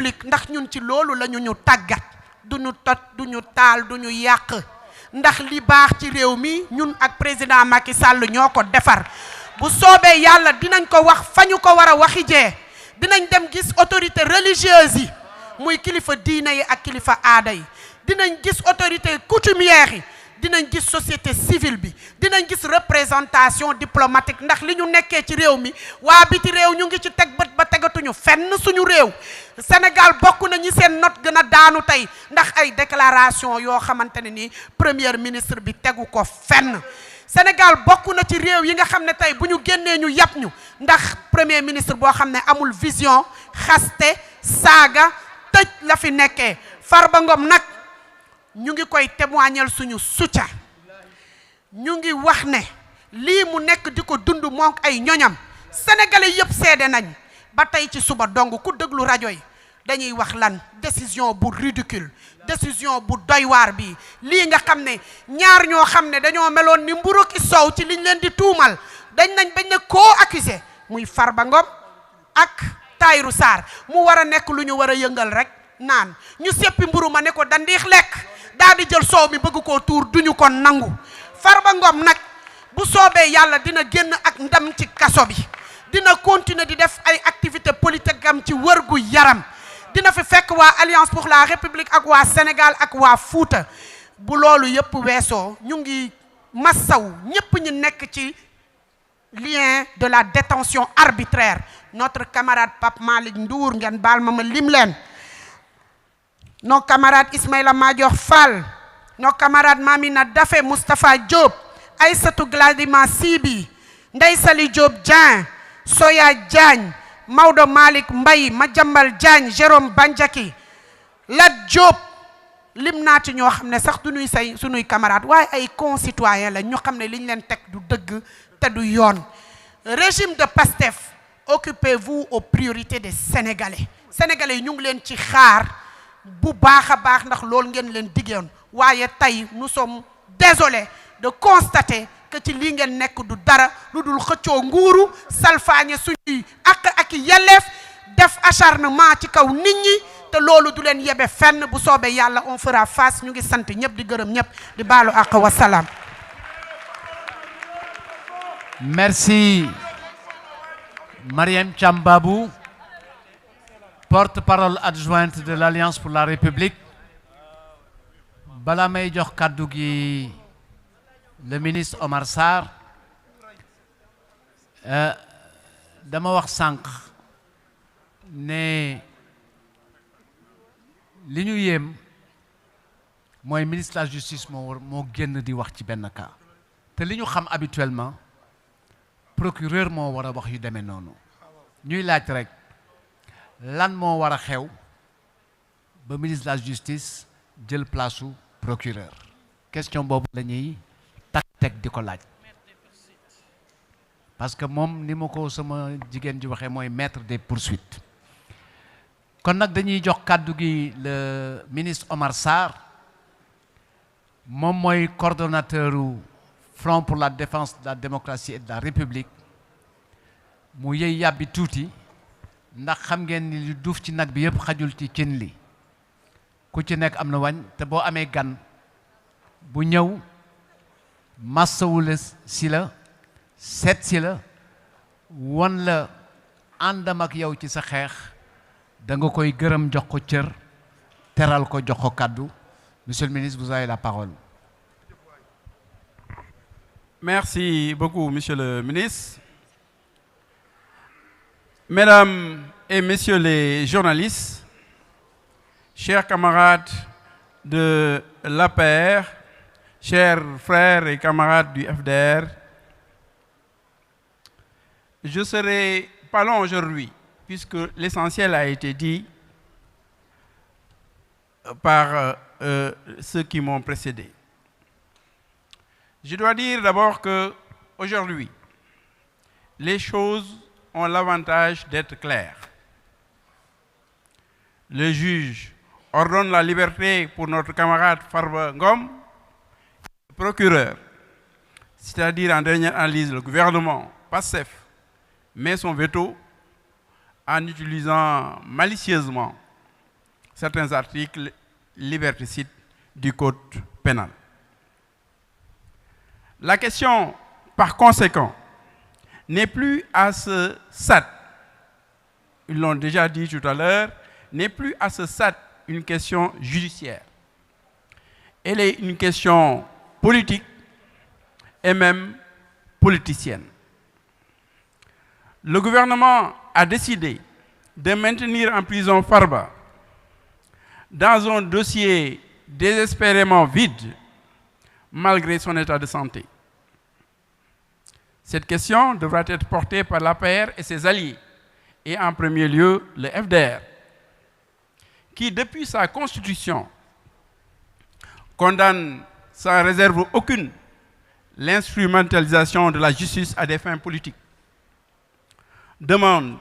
ndax ñun ci loolu la ñu tàggat duñu tot duñu taal duñu yàq ndax li baax ci réew mi ñun ak président Macky Sall ñoo ko defar bu soobee yàlla dinañ ko wax fa ñu ko war a waxi jee dinañ dem gis autorité religieuse yi muy kilifa diine yi ak kilifa aada yi dinañ gis autorité coutumière yi dinañ gis société civile bi dinañ gis représentation diplomatique ndax li ñu nekkee ci réew mi waa biti réew ñu ngi ci teg bët ba tegatuñu fenn suñu réew Sénégal bokk na ñi seen note gën a daanu tey ndax ay déclaration yoo xamante ne ni premier ministre bi tegu ko fenn Sénégal bokk na ci réew yi nga xam ne tey bu ñu génnee ñu yàpp ñu ndax premier ministre boo xam ne amul vision xaste saaga tëj la fi nekkee Farba Ngom nag ñu ngi koy témoigner suñu soutien ñu ngi wax ne lii mu nekk di ko dund moom ay ñoñam sénégalais yëpp seede nañ ba tey ci suba dong ku déglu rajo yi dañuy wax lan décision bu ridicule décision bu doy waar bi lii nga xam ne ñaar ñoo xam ne dañoo meloon ni mburu ki soow ci liñ leen di tuumal dañ nañ bañ ne koo accusé muy Farba Ngom ak Tahirou Sarr mu war a nekk lu ñu war a yëngal rek naan ñu seppi mburu ma ne ko dandiix lekk daal di jël soow mi bëgg koo tuur duñu ko nangu Farba Ngom nag bu soobee yàlla dina génn ak ndam ci kaso bi dina continuer di def ay activité politique am ci wërgu yaram dina fi fekk waa Alliance pour la République ak waa Sénégal ak waa Fouta bu loolu yëpp weesoo ñu ngi massaw ñëpp ñu nekk ci lien de la détention arbitraire notre camarade Pape Malick Ndour ngeen baal ma lim leen nos camarades Ismaïla Madior Fall, nos camarades Mamina Daffé, Moustapha Diop, Aïssatou Gladima Sibi, Ndeye Sali Diop Dieng, Soya Diagne, Maodo Malick Mbaye, Madiambal Diagne, Jérôme Bandiaki, Lat Diop lim naa ci ñoo xam ne sax du ñuy say suñuy camarades waaye ay concitoyens la ñu xam ne liñ leen teg du dëgg te du yoon régime de Pastef occupez-vous aux priorités des Sénégalais Sénégalais yi ñu ngi leen ci xaar bu baax a baax ndax loolu ngeen leen diggoon waaye tey nous sommes désolés de constater que ci lii ngeen nekk du dara lu dul xëccoo nguuru salfaañe suñuy ak yelleef def acharnement ci kaw nit ñi te loolu du leen yebe fenn bu soobee yàlla on fera face ñu ngi sant ñëpp di gërëm ñëpp di baalu àq wa salaam. Merci Marième Thiam Babou, porte-parole adjointe de l'Alliance pour la République. Bala may jox kàddu gi le ministre Omar Sarr dama wax sànq ne li ñu yéem mooy ministre de la justice moo génn di wax ci benn cas te li ñu xam habituellement procureur moo war a wax yu demee noonu ñuy laaj rek lan moo war a xew ba ministre de la justice jël place su procureur question boobu la ñuy teg di ko laaj parce que moom ni ma ko sama jigéen ji waxee mooy maître des poursuites kon nag dañuy jox kàddu gi le ministre Omar Sarr moom mooy coordonnateur u Front pour la défense de la démocratie et de la République mu yëy yàbbi tuuti ndax xam ngeen ni lu duuf ci nag bi yëpp xajul ci cin li ku ci nekk am na wañ te boo amee gan bu ñëw massawula si la seet si la won la àndam ak yow ci sa xeex da nga koy gërëm jox ko cër teral ko jox ko kàddu monsieur le ministre vous avez la parole. Merci beaucoup monsieur le ministre. Mesdames et messieurs les journalistes, chers camarades de l'APR, chers frères et camarades du FDR, je serai pas long aujourd'hui puisque l'essentiel a été dit par ceux qui m'ont précédé. Je dois dire d'abord que aujourd'hui, les choses ont l'avantage d'être claires. Le juge ordonne la liberté pour notre camarade Farba Ngom, le procureur, c'est-à-dire en dernière analyse le gouvernement PASTEF met son veto en utilisant malicieusement certains articles liberticides du Code pénal. La question, par conséquent, n'est plus à ce stade, ils l'ont déjà dit tout à l'heure, n'est plus à ce stade une question judiciaire. Elle est une question politique et même politicienne. Le gouvernement a décidé de maintenir en prison Farba dans un dossier désespérément vide malgré son état de santé. Cette question devra être portée par l'APR et ses alliés, et en premier lieu le FDR, qui depuis sa constitution condamne sans réserve aucune l'instrumentalisation de la justice à des fins politiques, demande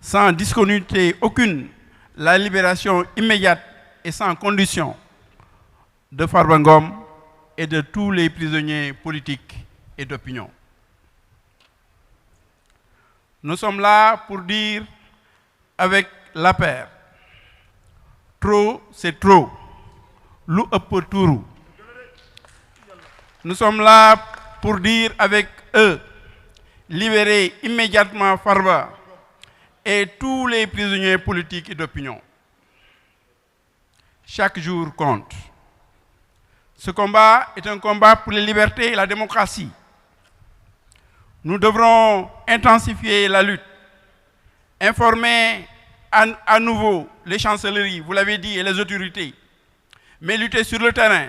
sans discontinuité aucune la libération immédiate et sans condition de Farba Ngom et de tous les prisonniers politiques et d'opinion. Nous sommes là pour dire avec la paix, trop c'est trop, lu ëpp tuuru. Nous sommes là pour dire avec eux, libérer immédiatement Farba et tous les prisonniers politiques et d'opinion. Chaque jour compte. Ce combat est un combat pour les libertés et la démocratie. Nous devrons intensifier la lutte, informer à nouveau les chancelleries, vous l'avez dit, et les autorités, mais lutter sur le terrain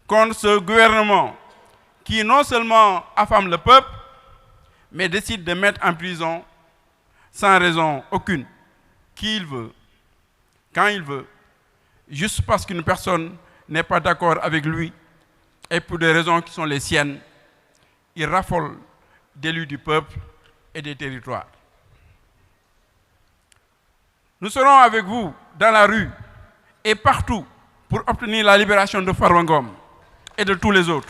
contre ce gouvernement qui non seulement affame le peuple, mais décide de mettre en prison sans raison aucune, qui il veut, quand il veut, juste parce qu'une personne n'est pas d'accord avec lui et pour des raisons qui sont les siennes, il raffole d'élus du peuple et des territoires. Nous serons avec vous dans la rue et partout pour obtenir la libération de Farba Ngom et de tous les autres.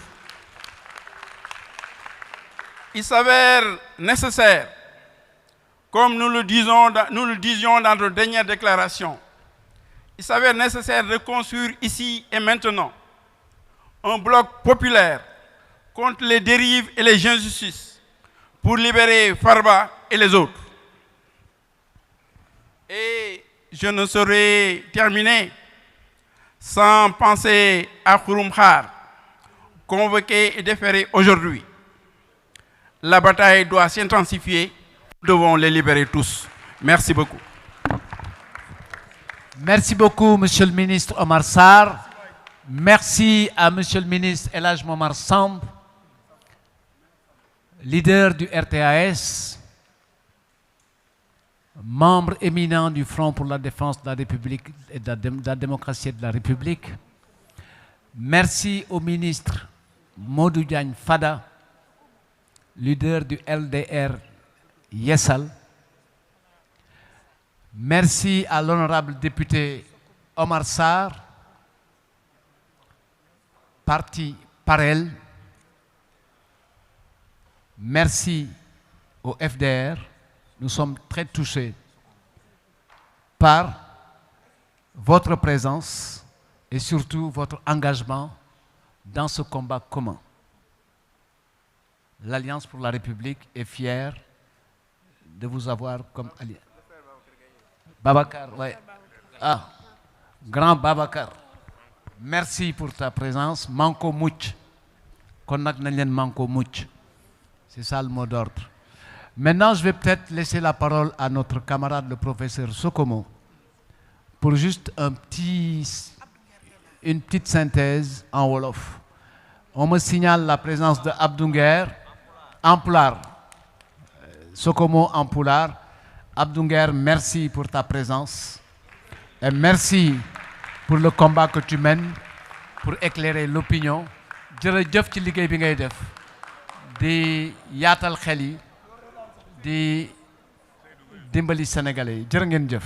Il s'avère nécessaire, comme nous le disions dans notre dernière déclaration, il s'avère nécessaire de construire ici et maintenant un bloc populaire contre les dérives et les injustices pour libérer Farba et les autres. Et je ne saurais terminer sans penser à Khouroum Khar, convoqué et déféré aujourd'hui. La bataille doit s'intensifier, nous devons les libérer tous. Merci beaucoup. Merci beaucoup, Monsieur le ministre Omar Sarr. Merci à Monsieur le ministre El Hadj Momar Samb, leader du RTAS, membre éminent du Front pour la défense de la République et de la démocratie et de la République. Merci au ministre Modou Diagne Fada, leader du LDR Yessal. Merci à l'honorable député Omar Sarr, parti Parel. Merci au FDR. Nous sommes très touchés par votre présence et surtout votre engagement dans ce combat commun. L'Alliance pour la République est fière de vous avoir comme allié. Babacar, oui. Ah, grand Babacar. Merci pour ta présence. Manko Mouch. Konak Nalien Manko Mouch. C'est ça le mot d'ordre. Maintenant, je vais peut-être laisser la parole à notre camarade, le professeur Sokomo, pour juste une petite synthèse en Wolof. On me signale la présence de Abdounger en Pulaar. Sokomo en Pulaar. Abdounger, merci pour ta présence. Et merci pour le combat que tu mènes pour éclairer l'opinion. Jërëjëf ci liggéey bi ngay def di yaatal xel yi di dimbali Sénégalais yi jërë ngeen jëf.